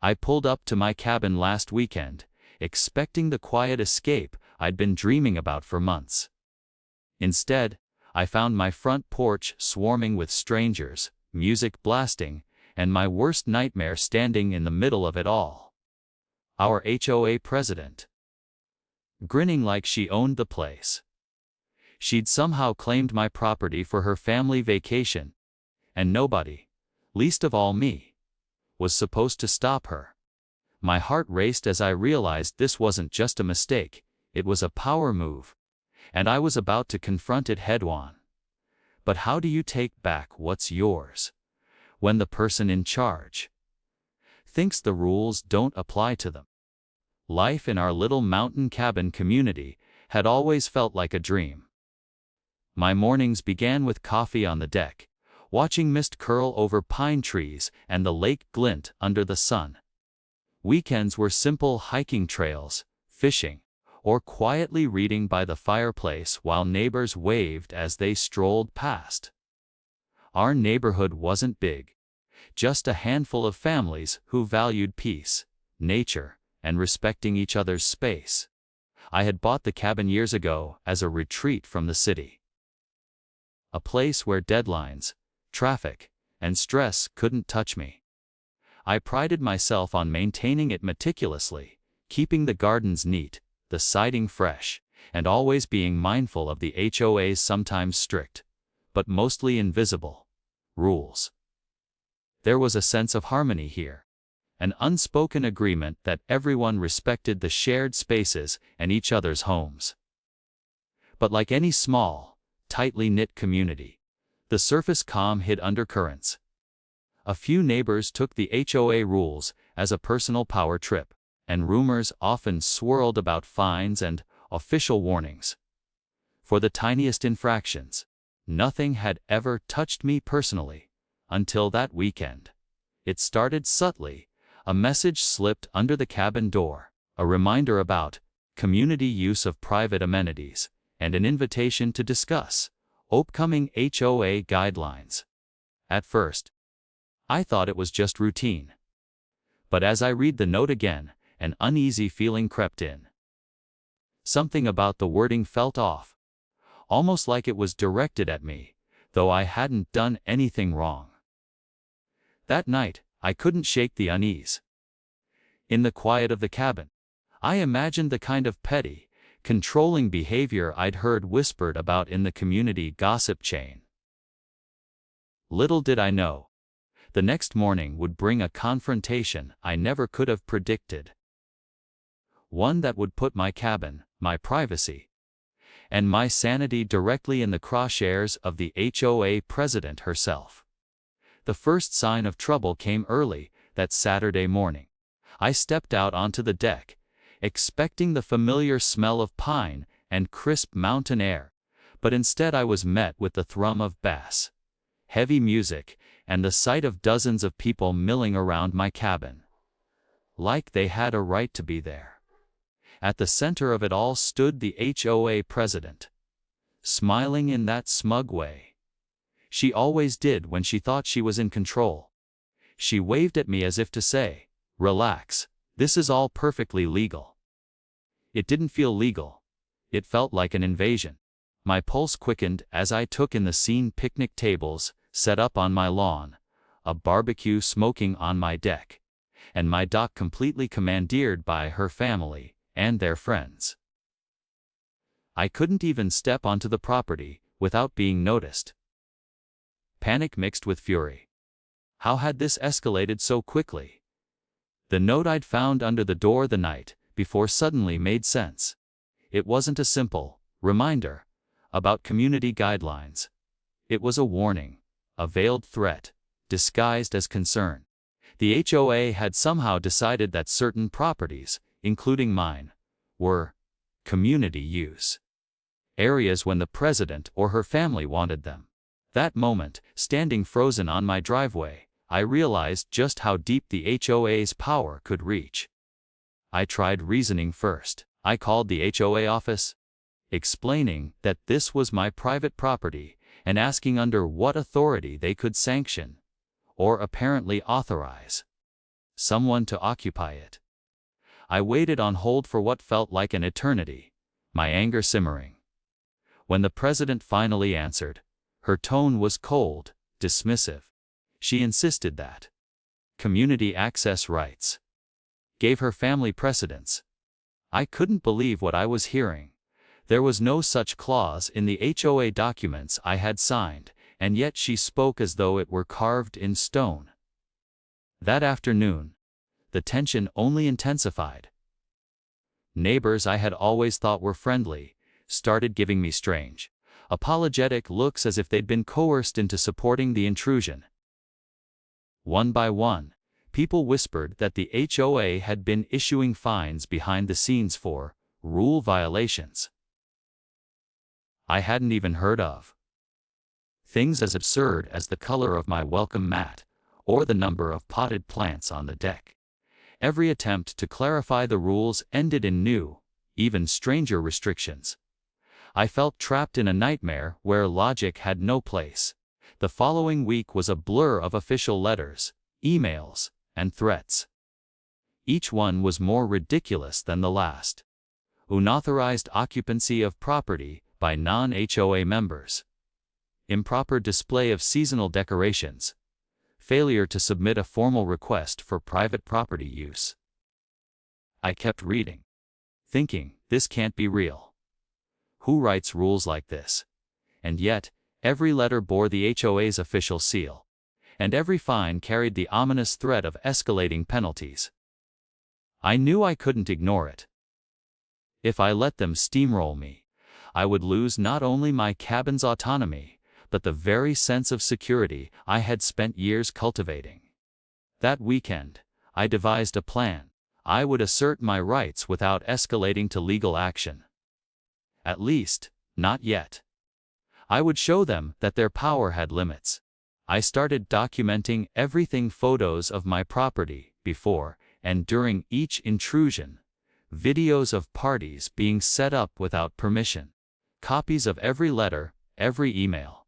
I pulled up to my cabin last weekend, expecting the quiet escape I'd been dreaming about for months. Instead, I found my front porch swarming with strangers, music blasting, and my worst nightmare standing in the middle of it all. Our HOA president, grinning like she owned the place. She'd somehow claimed my property for her family vacation, and nobody, least of all me, was supposed to stop her. My heart raced as I realized this wasn't just a mistake, it was a power move, and I was about to confront it head-on. But how do you take back what's yours when the person in charge thinks the rules don't apply to them? Life in our little mountain cabin community had always felt like a dream. My mornings began with coffee on the deck, watching mist curl over pine trees and the lake glint under the sun. Weekends were simple hiking trails, fishing, or quietly reading by the fireplace while neighbors waved as they strolled past. Our neighborhood wasn't big, just a handful of families who valued peace, nature, and respecting each other's space. I had bought the cabin years ago as a retreat from the city. A place where deadlines, traffic, and stress couldn't touch me. I prided myself on maintaining it meticulously, keeping the gardens neat, the siding fresh, and always being mindful of the HOA's sometimes strict, but mostly invisible, rules. There was a sense of harmony here, an unspoken agreement that everyone respected the shared spaces and each other's homes. But like any small, tightly knit community, the surface calm hid undercurrents. A few neighbors took the HOA rules as a personal power trip, and rumors often swirled about fines and official warnings. For the tiniest infractions, nothing had ever touched me personally, until that weekend. It started subtly. A message slipped under the cabin door, a reminder about community use of private amenities, and an invitation to discuss upcoming HOA guidelines. At first, I thought it was just routine. But as I read the note again, an uneasy feeling crept in. Something about the wording felt off, almost like it was directed at me, though I hadn't done anything wrong. That night, I couldn't shake the unease. In the quiet of the cabin, I imagined the kind of petty, controlling behavior I'd heard whispered about in the community gossip chain. Little did I know, the next morning would bring a confrontation I never could have predicted. One that would put my cabin, my privacy, and my sanity directly in the crosshairs of the HOA president herself. The first sign of trouble came early that Saturday morning. I stepped out onto the deck, expecting the familiar smell of pine and crisp mountain air, but instead I was met with the thrum of bass, heavy music, and the sight of dozens of people milling around my cabin, like they had a right to be there. At the center of it all stood the HOA president, smiling in that smug way she always did when she thought she was in control. She waved at me as if to say, "Relax, this is all perfectly legal." It didn't feel legal. It felt like an invasion. My pulse quickened as I took in the scene: picnic tables set up on my lawn, a barbecue smoking on my deck, and my dock completely commandeered by her family and their friends. I couldn't even step onto the property without being noticed. Panic mixed with fury. How had this escalated so quickly? The note I'd found under the door the night before suddenly made sense. It wasn't a simple reminder about community guidelines. It was a warning, a veiled threat, disguised as concern. The HOA had somehow decided that certain properties, including mine, were community use areas when the president or her family wanted them. That moment, standing frozen on my driveway, I realized just how deep the HOA's power could reach. I tried reasoning first. I called the HOA office, explaining that this was my private property and asking under what authority they could sanction, or apparently authorize, someone to occupy it. I waited on hold for what felt like an eternity, my anger simmering. When the president finally answered, her tone was cold, dismissive. She insisted that community access rights gave her family precedence. I couldn't believe what I was hearing. There was no such clause in the HOA documents I had signed, and yet she spoke as though it were carved in stone. That afternoon, the tension only intensified. Neighbors I had always thought were friendly started giving me strange, apologetic looks as if they'd been coerced into supporting the intrusion. One by one, people whispered that the HOA had been issuing fines behind the scenes for rule violations I hadn't even heard of. Things as absurd as the color of my welcome mat, or the number of potted plants on the deck. Every attempt to clarify the rules ended in new, even stranger restrictions. I felt trapped in a nightmare where logic had no place. The following week was a blur of official letters, emails, and threats. Each one was more ridiculous than the last. Unauthorized occupancy of property by non-HOA members. Improper display of seasonal decorations. Failure to submit a formal request for private property use. I kept reading, thinking, this can't be real. Who writes rules like this? And yet, every letter bore the HOA's official seal, and every fine carried the ominous threat of escalating penalties. I knew I couldn't ignore it. If I let them steamroll me, I would lose not only my cabin's autonomy, but the very sense of security I had spent years cultivating. That weekend, I devised a plan. I would assert my rights without escalating to legal action. At least, not yet. I would show them that their power had limits. I started documenting everything: photos of my property before and during each intrusion, videos of parties being set up without permission, copies of every letter, every email.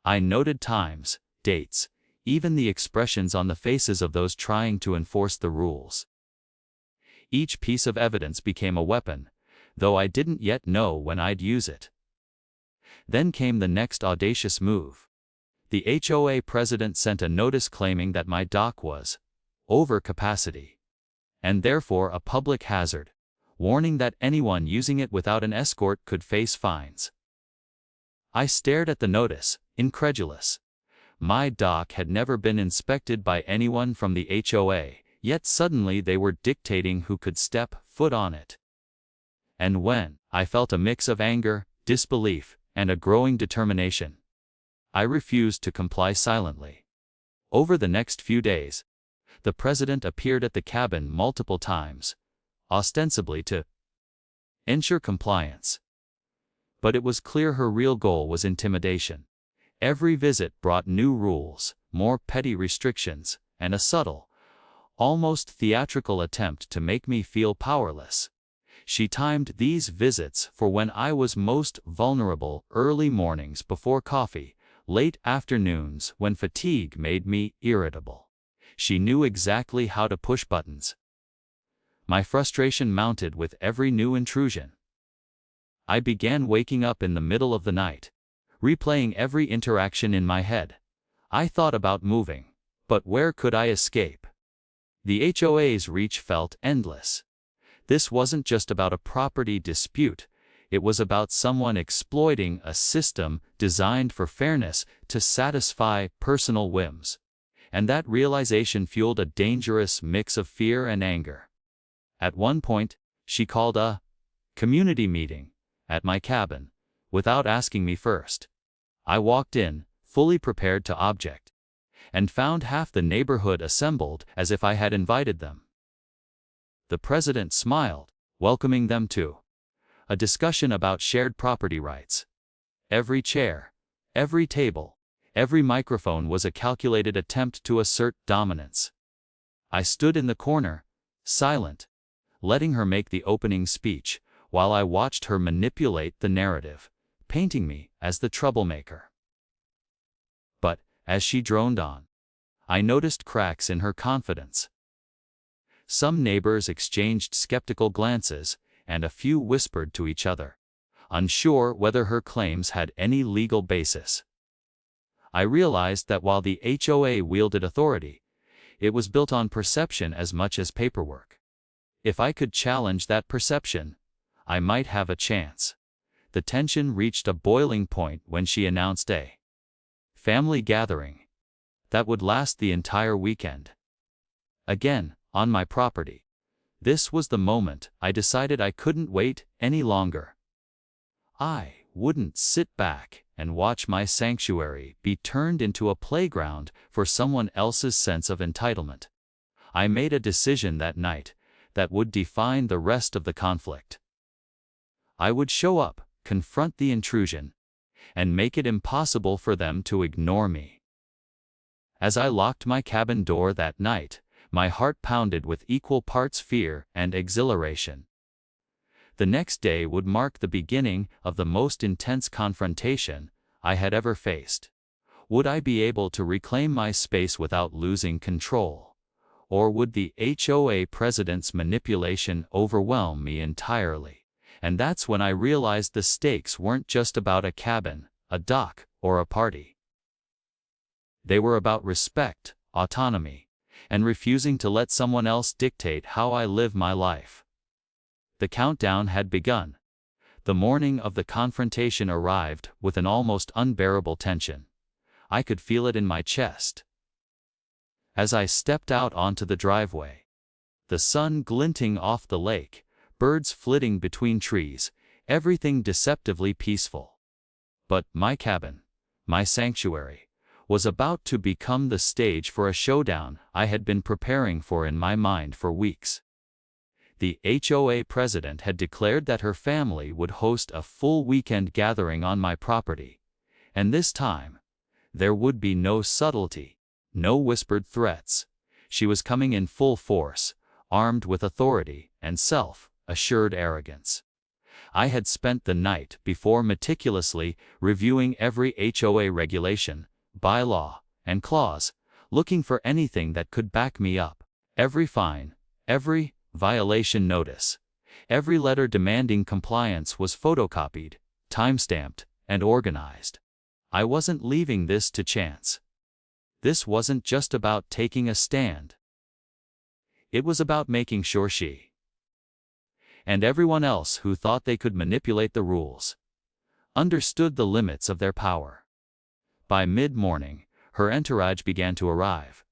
I noted times, dates, even the expressions on the faces of those trying to enforce the rules. Each piece of evidence became a weapon, though I didn't yet know when I'd use it. Then came the next audacious move. The HOA president sent a notice claiming that my dock was over capacity, and therefore a public hazard, warning that anyone using it without an escort could face fines. I stared at the notice, incredulous. My dock had never been inspected by anyone from the HOA, yet suddenly they were dictating who could step foot on it. And when I felt a mix of anger, disbelief, and a growing determination, I refused to comply silently. Over the next few days, the president appeared at the cabin multiple times, ostensibly to ensure compliance. But it was clear her real goal was intimidation. Every visit brought new rules, more petty restrictions, and a subtle, almost theatrical attempt to make me feel powerless. She timed these visits for when I was most vulnerable: early mornings before coffee, late afternoons when fatigue made me irritable. She knew exactly how to push buttons. My frustration mounted with every new intrusion. I began waking up in the middle of the night, replaying every interaction in my head. I thought about moving, but where could I escape? The HOA's reach felt endless. This wasn't just about a property dispute, it was about someone exploiting a system designed for fairness to satisfy personal whims. And that realization fueled a dangerous mix of fear and anger. At one point, she called a community meeting at my cabin, without asking me first. I walked in, fully prepared to object, and found half the neighborhood assembled as if I had invited them. The president smiled, welcoming them to a discussion about shared property rights. Every chair, every table, every microphone was a calculated attempt to assert dominance. I stood in the corner, silent, letting her make the opening speech, while I watched her manipulate the narrative, painting me as the troublemaker. But, as she droned on, I noticed cracks in her confidence. Some neighbors exchanged skeptical glances, and a few whispered to each other, unsure whether her claims had any legal basis. I realized that while the HOA wielded authority, it was built on perception as much as paperwork. If I could challenge that perception, I might have a chance. The tension reached a boiling point when she announced a family gathering that would last the entire weekend. Again, on my property. This was the moment I decided I couldn't wait any longer. I wouldn't sit back and watch my sanctuary be turned into a playground for someone else's sense of entitlement. I made a decision that night that would define the rest of the conflict. I would show up, confront the intrusion, and make it impossible for them to ignore me. As I locked my cabin door that night, my heart pounded with equal parts fear and exhilaration. The next day would mark the beginning of the most intense confrontation I had ever faced. Would I be able to reclaim my space without losing control? Or would the HOA president's manipulation overwhelm me entirely? And that's when I realized the stakes weren't just about a cabin, a dock, or a party. They were about respect, autonomy, and refusing to let someone else dictate how I live my life. The countdown had begun. The morning of the confrontation arrived with an almost unbearable tension. I could feel it in my chest. As I stepped out onto the driveway, the sun glinting off the lake, birds flitting between trees, everything deceptively peaceful. But my cabin, my sanctuary, was about to become the stage for a showdown I had been preparing for in my mind for weeks. The HOA president had declared that her family would host a full weekend gathering on my property, and this time, there would be no subtlety, no whispered threats. She was coming in full force, armed with authority and self-assured arrogance. I had spent the night before meticulously reviewing every HOA regulation, bylaw, and clause, looking for anything that could back me up. Every fine, every violation notice, every letter demanding compliance was photocopied, timestamped, and organized. I wasn't leaving this to chance. This wasn't just about taking a stand. It was about making sure she and everyone else who thought they could manipulate the rules understood the limits of their power. By mid-morning, her entourage began to arrive.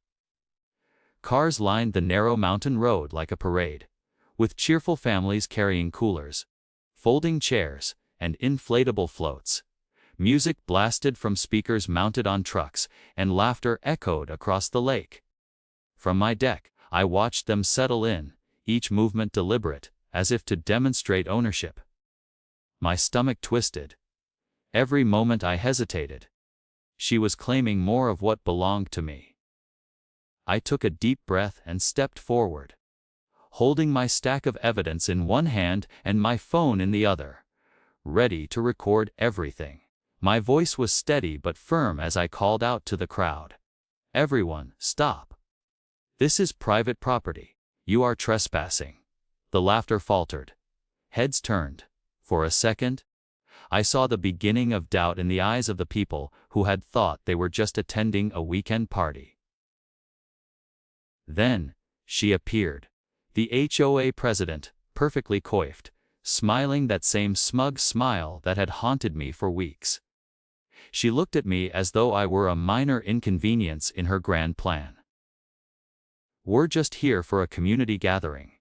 Cars lined the narrow mountain road like a parade, with cheerful families carrying coolers, folding chairs, and inflatable floats. Music blasted from speakers mounted on trucks, and laughter echoed across the lake. From my deck, I watched them settle in, each movement deliberate, as if to demonstrate ownership. My stomach twisted. Every moment I hesitated. She was claiming more of what belonged to me. I took a deep breath and stepped forward, holding my stack of evidence in one hand and my phone in the other, ready to record everything. My voice was steady but firm as I called out to the crowd. "Everyone, stop. This is private property. You are trespassing." The laughter faltered. Heads turned. For a second, I saw the beginning of doubt in the eyes of the people who had thought they were just attending a weekend party. Then, she appeared. The HOA president, perfectly coiffed, smiling that same smug smile that had haunted me for weeks. She looked at me as though I were a minor inconvenience in her grand plan. "We're just here for a community gathering,"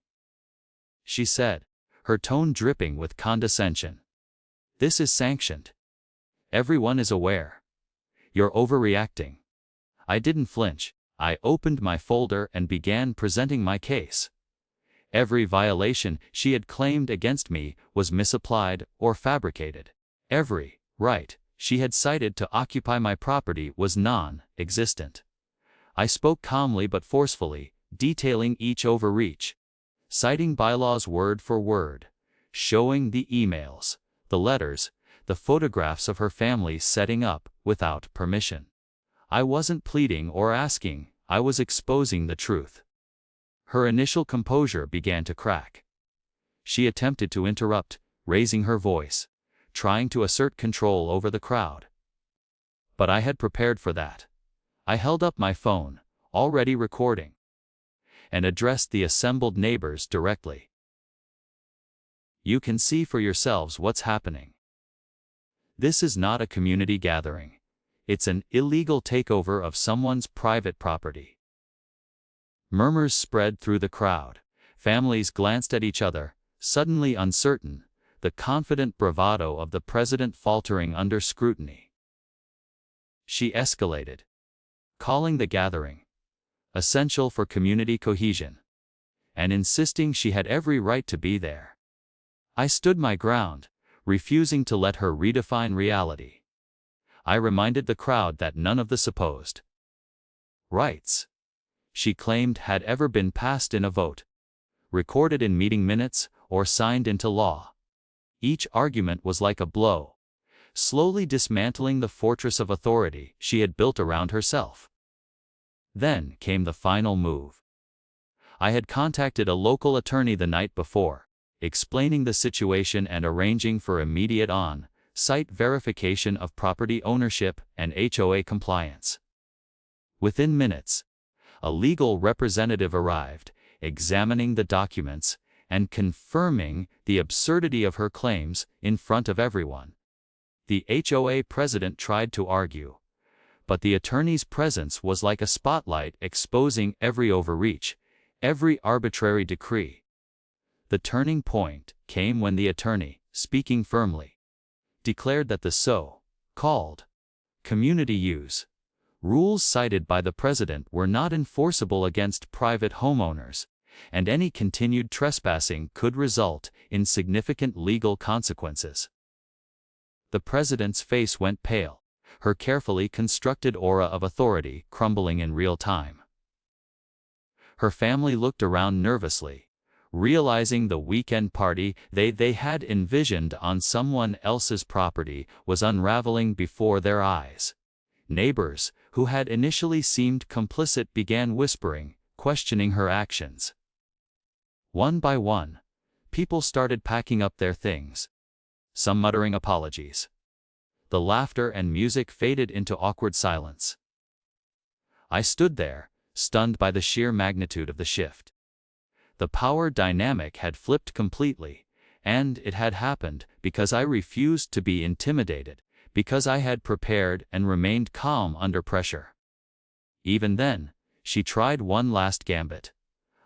she said, her tone dripping with condescension. "This is sanctioned. Everyone is aware. You're overreacting." I didn't flinch. I opened my folder and began presenting my case. Every violation she had claimed against me was misapplied or fabricated. Every right she had cited to occupy my property was non-existent. I spoke calmly but forcefully, detailing each overreach, citing bylaws word for word, showing the emails, the letters, the photographs of her family setting up without permission. I wasn't pleading or asking, I was exposing the truth. Her initial composure began to crack. She attempted to interrupt, raising her voice, trying to assert control over the crowd. But I had prepared for that. I held up my phone, already recording, and addressed the assembled neighbors directly. You can see for yourselves what's happening. This is not a community gathering. It's an illegal takeover of someone's private property. Murmurs spread through the crowd. Families glanced at each other, suddenly uncertain, the confident bravado of the president faltering under scrutiny. She escalated, calling the gathering essential for community cohesion, and insisting she had every right to be there. I stood my ground, refusing to let her redefine reality. I reminded the crowd that none of the supposed rights she claimed had ever been passed in a vote, recorded in meeting minutes, or signed into law. Each argument was like a blow, slowly dismantling the fortress of authority she had built around herself. Then came the final move. I had contacted a local attorney the night before, explaining the situation and arranging for immediate on-site verification of property ownership and HOA compliance. Within minutes, a legal representative arrived, examining the documents and confirming the absurdity of her claims in front of everyone. The HOA president tried to argue, but the attorney's presence was like a spotlight exposing every overreach, every arbitrary decree. The turning point came when the attorney, speaking firmly, declared that the so-called community use rules cited by the president were not enforceable against private homeowners, and any continued trespassing could result in significant legal consequences. The president's face went pale, her carefully constructed aura of authority crumbling in real time. Her family looked around nervously, realizing the weekend party they had envisioned on someone else's property was unraveling before their eyes. Neighbors, who had initially seemed complicit, began whispering, questioning her actions. One by one, people started packing up their things, some muttering apologies. The laughter and music faded into awkward silence. I stood there, stunned by the sheer magnitude of the shift. The power dynamic had flipped completely, and it had happened because I refused to be intimidated, because I had prepared and remained calm under pressure. Even then, she tried one last gambit,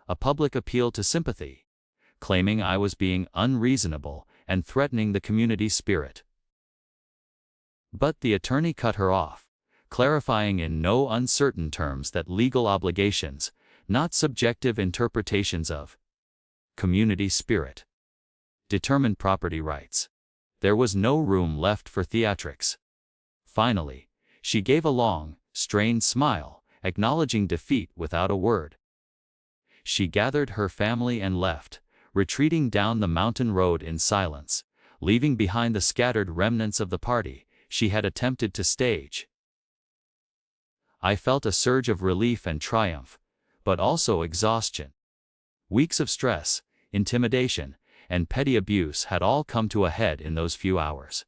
a public appeal to sympathy, claiming I was being unreasonable and threatening the community's spirit. But the attorney cut her off, clarifying in no uncertain terms that legal obligations, not subjective interpretations of community spirit, determined property rights. There was no room left for theatrics. Finally, she gave a long, strained smile, acknowledging defeat without a word. She gathered her family and left, retreating down the mountain road in silence, leaving behind the scattered remnants of the party she had attempted to stage. I felt a surge of relief and triumph, but also exhaustion. Weeks of stress, intimidation, and petty abuse had all come to a head in those few hours.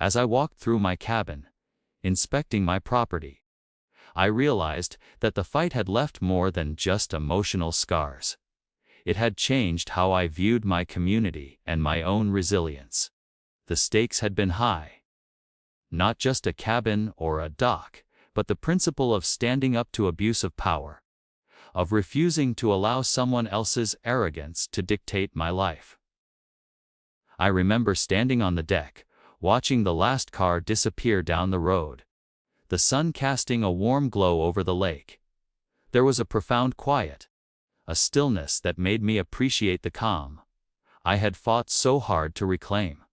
As I walked through my cabin, inspecting my property, I realized that the fight had left more than just emotional scars. It had changed how I viewed my community and my own resilience. The stakes had been high. Not just a cabin or a dock, but the principle of standing up to abuse of power, of refusing to allow someone else's arrogance to dictate my life. I remember standing on the deck, watching the last car disappear down the road, the sun casting a warm glow over the lake. There was a profound quiet, a stillness that made me appreciate the calm I had fought so hard to reclaim.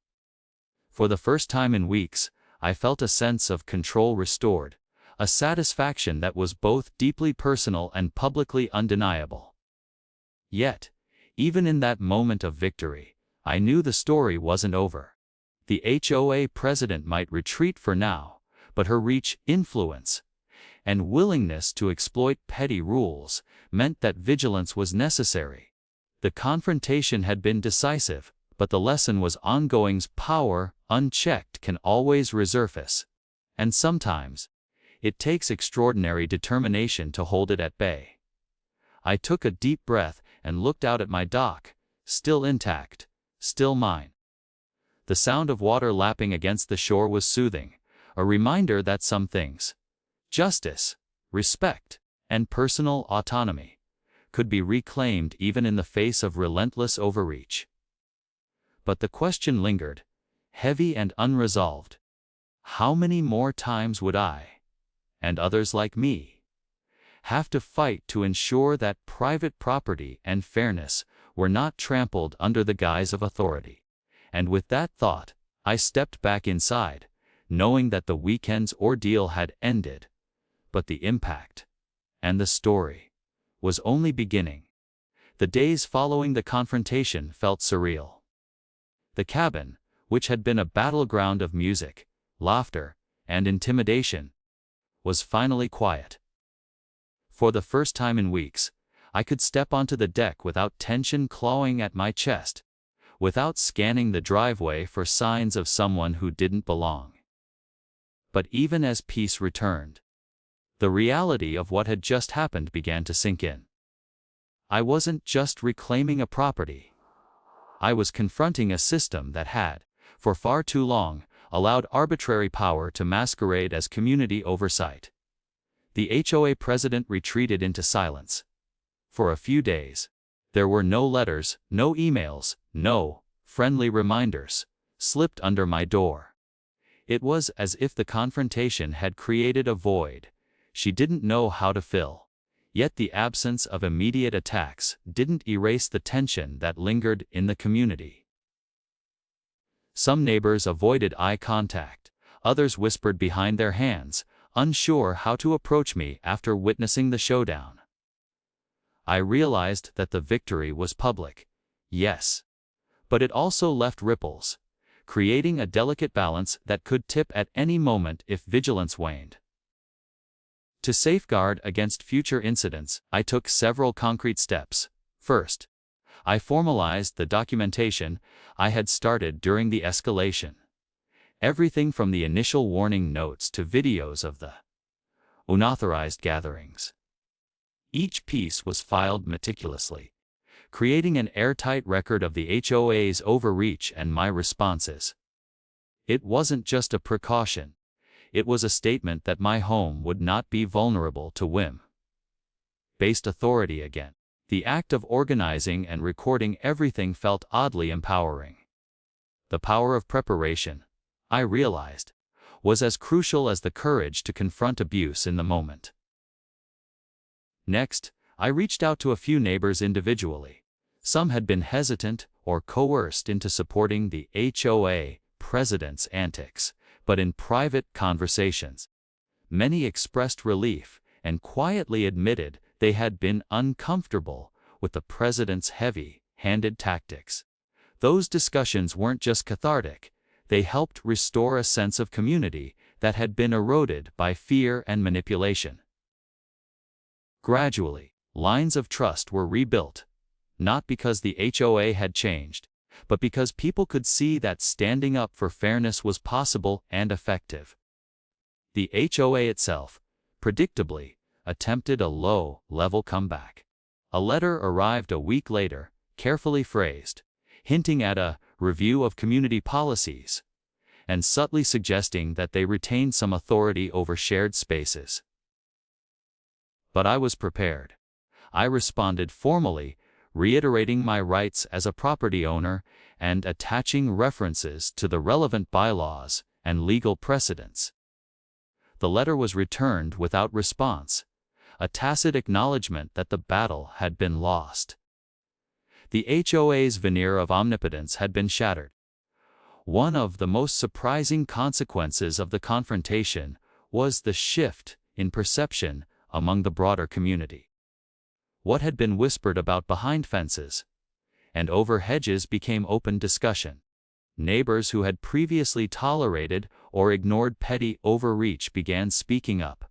For the first time in weeks, I felt a sense of control restored, a satisfaction that was both deeply personal and publicly undeniable. Yet, even in that moment of victory, I knew the story wasn't over. The HOA president might retreat for now, but her reach, influence, and willingness to exploit petty rules meant that vigilance was necessary. The confrontation had been decisive, but the lesson was ongoing's power, unchecked, can always resurface. And sometimes, it takes extraordinary determination to hold it at bay. I took a deep breath and looked out at my dock, still intact, still mine. The sound of water lapping against the shore was soothing, a reminder that some things, justice, respect, and personal autonomy, could be reclaimed even in the face of relentless overreach. But the question lingered, heavy and unresolved. How many more times would I, and others like me, have to fight to ensure that private property and fairness were not trampled under the guise of authority? And with that thought, I stepped back inside, knowing that the weekend's ordeal had ended, but the impact and the story was only beginning. The days following the confrontation felt surreal. The cabin, which had been a battleground of music, laughter, and intimidation, was finally quiet. For the first time in weeks, I could step onto the deck without tension clawing at my chest, without scanning the driveway for signs of someone who didn't belong. But even as peace returned, the reality of what had just happened began to sink in. I wasn't just reclaiming a property. I was confronting a system that had, for far too long, allowed arbitrary power to masquerade as community oversight. The HOA president retreated into silence. For a few days, there were no letters, no emails, no friendly reminders slipped under my door. It was as if the confrontation had created a void she didn't know how to fill. Yet the absence of immediate attacks didn't erase the tension that lingered in the community. Some neighbors avoided eye contact, others whispered behind their hands, unsure how to approach me after witnessing the showdown. I realized that the victory was public, yes, but it also left ripples, creating a delicate balance that could tip at any moment if vigilance waned. To safeguard against future incidents, I took several concrete steps. First, I formalized the documentation I had started during the escalation. Everything from the initial warning notes to videos of the unauthorized gatherings. Each piece was filed meticulously, creating an airtight record of the HOA's overreach and my responses. It wasn't just a precaution. It was a statement that my home would not be vulnerable to whim-based authority again. The act of organizing and recording everything felt oddly empowering. The power of preparation, I realized, was as crucial as the courage to confront abuse in the moment. Next, I reached out to a few neighbors individually. Some had been hesitant or coerced into supporting the HOA president's antics, but in private conversations, many expressed relief and quietly admitted they had been uncomfortable with the president's heavy-handed tactics. Those discussions weren't just cathartic, they helped restore a sense of community that had been eroded by fear and manipulation. Gradually, lines of trust were rebuilt, not because the HOA had changed, but because people could see that standing up for fairness was possible and effective. The HOA itself, predictably, attempted a low-level comeback. A letter arrived a week later, carefully phrased, hinting at a review of community policies, and subtly suggesting that they retain some authority over shared spaces. But I was prepared. I responded formally, reiterating my rights as a property owner and attaching references to the relevant bylaws and legal precedents. The letter was returned without response, a tacit acknowledgement that the battle had been lost. The HOA's veneer of omnipotence had been shattered. One of the most surprising consequences of the confrontation was the shift in perception among the broader community. What had been whispered about behind fences and over hedges became open discussion. Neighbors who had previously tolerated or ignored petty overreach began speaking up.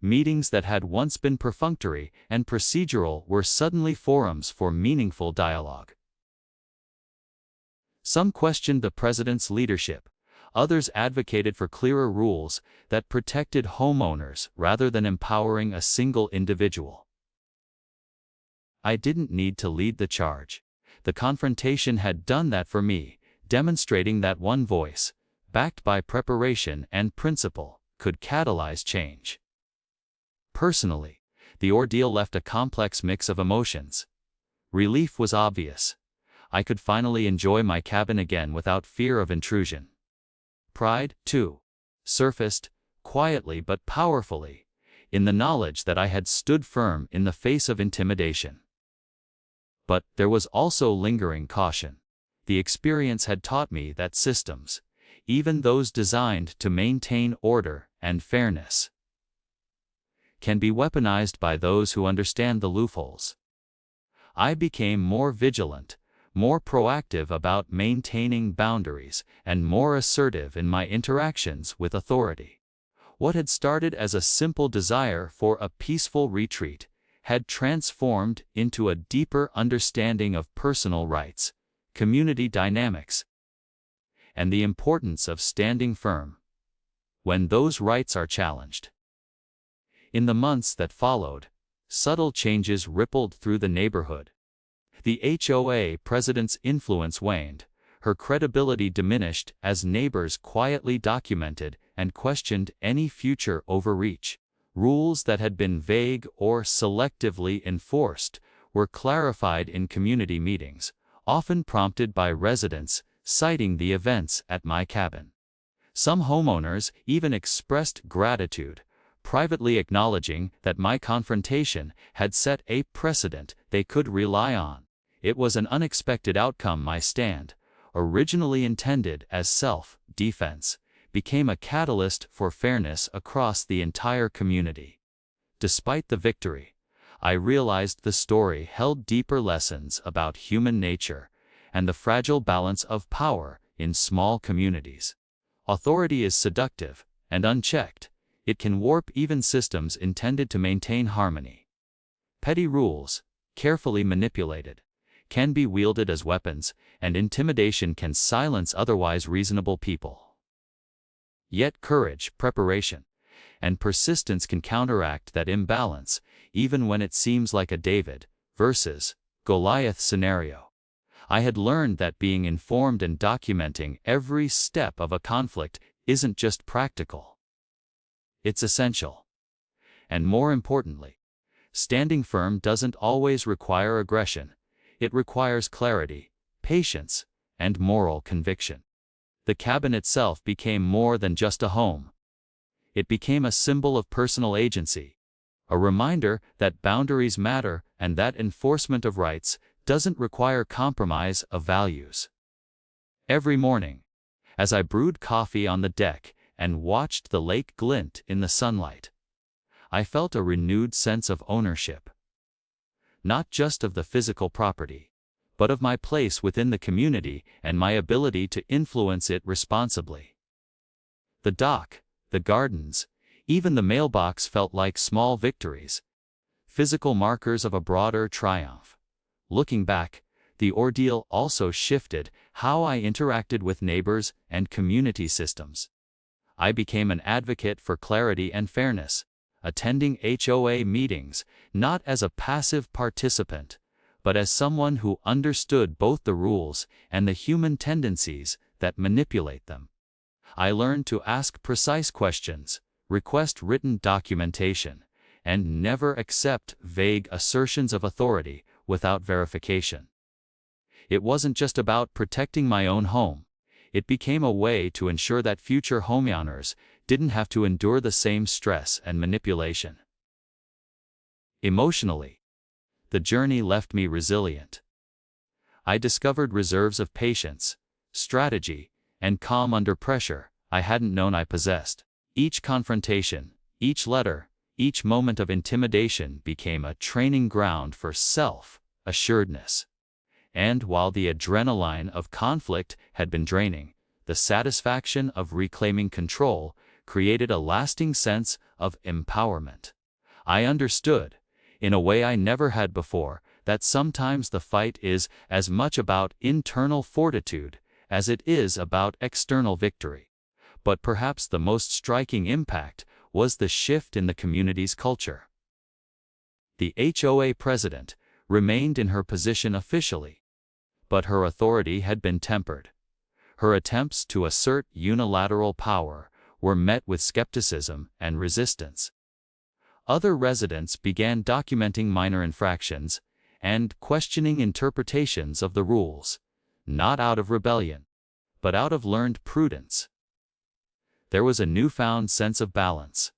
Meetings that had once been perfunctory and procedural were suddenly forums for meaningful dialogue. Some questioned the president's leadership. Others advocated for clearer rules that protected homeowners rather than empowering a single individual. I didn't need to lead the charge. The confrontation had done that for me, demonstrating that one voice, backed by preparation and principle, could catalyze change. Personally, the ordeal left a complex mix of emotions. Relief was obvious. I could finally enjoy my cabin again without fear of intrusion. Pride, too, surfaced, quietly but powerfully, in the knowledge that I had stood firm in the face of intimidation. But there was also lingering caution. The experience had taught me that systems, even those designed to maintain order and fairness, can be weaponized by those who understand the loopholes. I became more vigilant, more proactive about maintaining boundaries, and more assertive in my interactions with authority. What had started as a simple desire for a peaceful retreat had transformed into a deeper understanding of personal rights, community dynamics, and the importance of standing firm when those rights are challenged. In the months that followed, subtle changes rippled through the neighborhood. The HOA president's influence waned, her credibility diminished as neighbors quietly documented and questioned any future overreach. Rules that had been vague or selectively enforced were clarified in community meetings, often prompted by residents citing the events at my cabin. Some homeowners even expressed gratitude, privately acknowledging that my confrontation had set a precedent they could rely on. It was an unexpected outcome. My stand, originally intended as self-defense, became a catalyst for fairness across the entire community. Despite the victory, I realized the story held deeper lessons about human nature and the fragile balance of power in small communities. Authority is seductive, and unchecked, it can warp even systems intended to maintain harmony. Petty rules, carefully manipulated, can be wielded as weapons, and intimidation can silence otherwise reasonable people. Yet courage, preparation, and persistence can counteract that imbalance, even when it seems like a David versus Goliath scenario. I had learned that being informed and documenting every step of a conflict isn't just practical. It's essential. And more importantly, standing firm doesn't always require aggression. It requires clarity, patience, and moral conviction. The cabin itself became more than just a home. It became a symbol of personal agency, a reminder that boundaries matter and that enforcement of rights doesn't require compromise of values. Every morning, as I brewed coffee on the deck and watched the lake glint in the sunlight, I felt a renewed sense of ownership. Not just of the physical property, but of my place within the community and my ability to influence it responsibly. The dock, the gardens, even the mailbox felt like small victories, physical markers of a broader triumph. Looking back, the ordeal also shifted how I interacted with neighbors and community systems. I became an advocate for clarity and fairness, attending HOA meetings not as a passive participant, but as someone who understood both the rules and the human tendencies that manipulate them. I learned to ask precise questions, request written documentation, and never accept vague assertions of authority without verification. It wasn't just about protecting my own home. It became a way to ensure that future homeowners didn't have to endure the same stress and manipulation. Emotionally, the journey left me resilient. I discovered reserves of patience, strategy, and calm under pressure I hadn't known I possessed. Each confrontation, each letter, each moment of intimidation became a training ground for self-assuredness. And while the adrenaline of conflict had been draining, the satisfaction of reclaiming control created a lasting sense of empowerment. I understood, in a way I never had before, that sometimes the fight is as much about internal fortitude as it is about external victory. But perhaps the most striking impact was the shift in the community's culture. The HOA president remained in her position officially, but her authority had been tempered. Her attempts to assert unilateral power were met with skepticism and resistance. Other residents began documenting minor infractions and questioning interpretations of the rules, not out of rebellion, but out of learned prudence. There was a newfound sense of balance,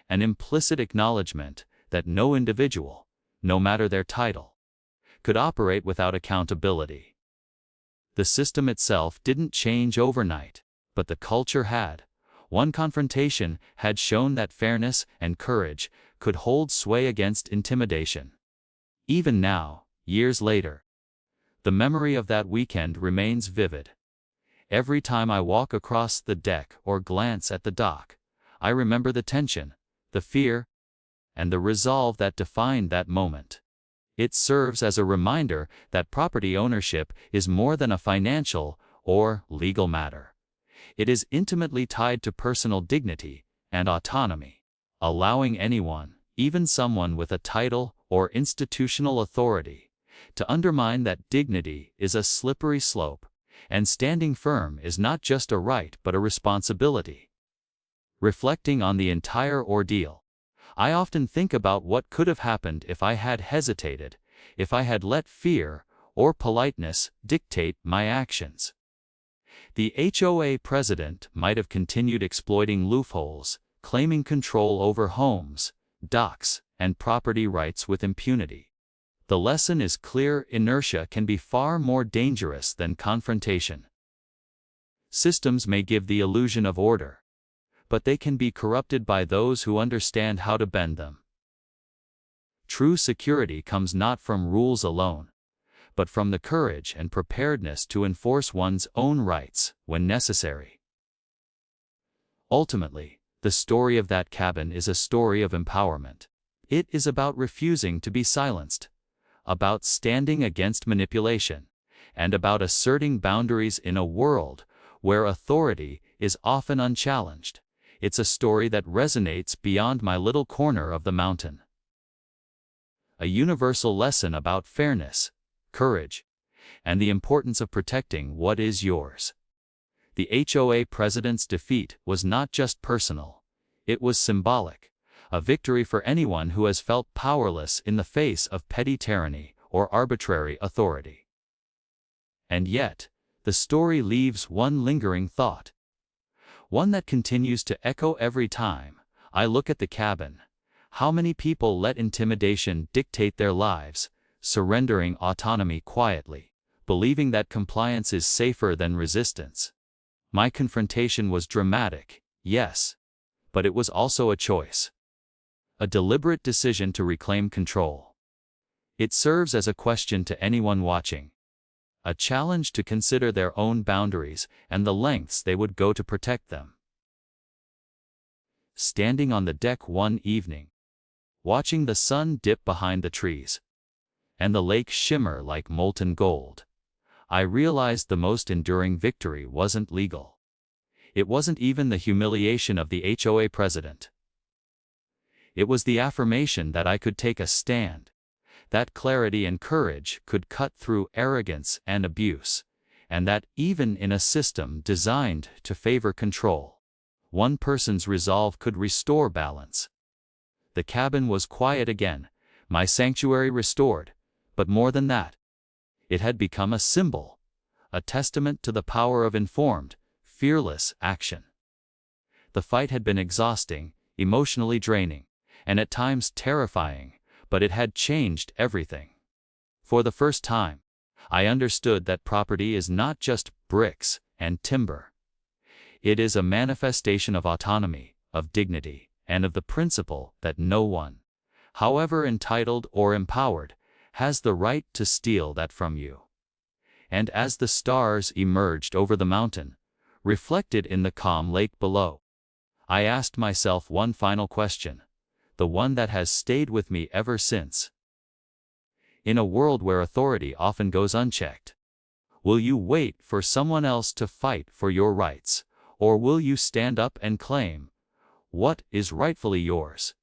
an implicit acknowledgement that no individual, no matter their title, could operate without accountability. The system itself didn't change overnight, but the culture had. One confrontation had shown that fairness and courage could hold sway against intimidation. Even now, years later, the memory of that weekend remains vivid. Every time I walk across the deck or glance at the dock, I remember the tension, the fear, and the resolve that defined that moment. It serves as a reminder that property ownership is more than a financial or legal matter. It is intimately tied to personal dignity and autonomy, allowing anyone, even someone with a title or institutional authority, to undermine that dignity is a slippery slope, and standing firm is not just a right but a responsibility. Reflecting on the entire ordeal, I often think about what could have happened if I had hesitated, if I had let fear or politeness dictate my actions. The HOA president might have continued exploiting loopholes, claiming control over homes, docks, and property rights with impunity. The lesson is clear: inertia can be far more dangerous than confrontation. Systems may give the illusion of order, but they can be corrupted by those who understand how to bend them. True security comes not from rules alone, but from the courage and preparedness to enforce one's own rights when necessary. Ultimately, the story of that cabin is a story of empowerment. It is about refusing to be silenced, about standing against manipulation, and about asserting boundaries in a world where authority is often unchallenged. It's a story that resonates beyond my little corner of the mountain. A universal lesson about fairness, courage, and the importance of protecting what is yours. The HOA president's defeat was not just personal, it was symbolic, a victory for anyone who has felt powerless in the face of petty tyranny or arbitrary authority. And yet, the story leaves one lingering thought, one that continues to echo every time I look at the cabin. How many people let intimidation dictate their lives, surrendering autonomy quietly, believing that compliance is safer than resistance? My confrontation was dramatic, yes, but it was also a choice. A deliberate decision to reclaim control. It serves as a question to anyone watching. A challenge to consider their own boundaries and the lengths they would go to protect them. Standing on the deck one evening, watching the sun dip behind the trees, and the lake shimmer like molten gold, I realized the most enduring victory wasn't legal. It wasn't even the humiliation of the HOA president. It was the affirmation that I could take a stand, that clarity and courage could cut through arrogance and abuse, and that even in a system designed to favor control, one person's resolve could restore balance. The cabin was quiet again, my sanctuary restored, but more than that, it had become a symbol, a testament to the power of informed, fearless action. The fight had been exhausting, emotionally draining, and at times terrifying, but it had changed everything. For the first time, I understood that property is not just bricks and timber. It is a manifestation of autonomy, of dignity, and of the principle that no one, however entitled or empowered, has the right to steal that from you. And as the stars emerged over the mountain, reflected in the calm lake below, I asked myself one final question, the one that has stayed with me ever since. In a world where authority often goes unchecked, will you wait for someone else to fight for your rights, or will you stand up and claim what is rightfully yours?